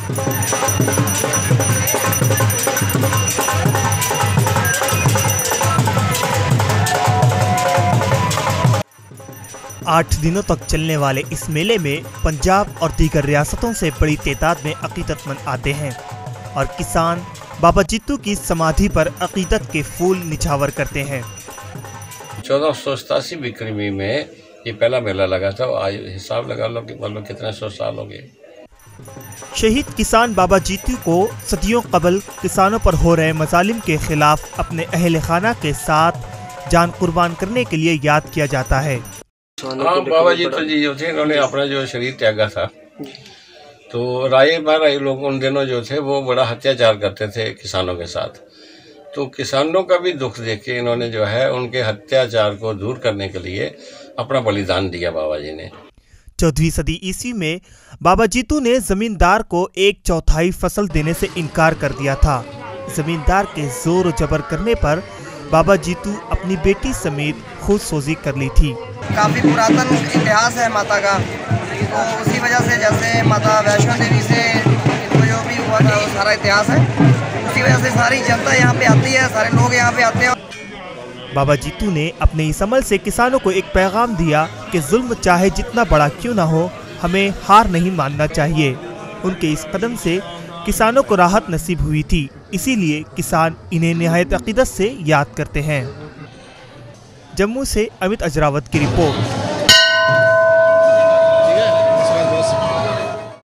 आठ दिनों तक चलने वाले इस मेले में पंजाब और दीगर रियासतों से बड़ी तादाद में अकीदतमंद आते हैं और किसान बाबा जीतू की समाधि पर अकीदत के फूल निछावर करते हैं। 1487 बिक्री में ये पहला मेला लगा था। आज हिसाब लगा लो कि मतलब कितने 100 साल हो गए। शहीद किसान बाबा जीतू को सदियों कबल किसानों पर हो रहे मजालिम के खिलाफ अपने अहल खाना के साथ जान कुर्बान करने के लिए याद किया जाता है। हाँ, बाबा जीतू जी जो थे इन्होंने अपना जो शरीर त्यागा था, तो राय लोग उन दिनों जो थे वो बड़ा अत्याचार करते थे किसानों के साथ। तो किसानों का भी दुख देख के इन्होंने जो है उनके अत्याचार को दूर करने के लिए अपना बलिदान दिया बाबा जी ने। 14वीं सदी ईस्वी में बाबा जीतू ने जमींदार को 1/4 फसल देने से इनकार कर दिया था। जमींदार के जोर जबर करने पर बाबा जीतू अपनी बेटी समेत खुदसोजी कर ली थी। काफ़ी पुरातन इतिहास है माता का, तो उसी वजह से जैसे माता वैष्णो देवी से इनको जो भी हुआ था वो सारा इतिहास है, उसी वजह से सारी जनता यहाँ पे आती है, सारे लोग यहाँ पे आते हैं। बाबा जीतू ने अपने इस अमल से किसानों को एक पैगाम दिया कि जुल्म चाहे जितना बड़ा क्यों ना हो, हमें हार नहीं मानना चाहिए। उनके इस कदम से किसानों को राहत नसीब हुई थी, इसीलिए किसान इन्हें निहायत अकीदत से याद करते हैं। जम्मू से अमित अजरावत की रिपोर्ट।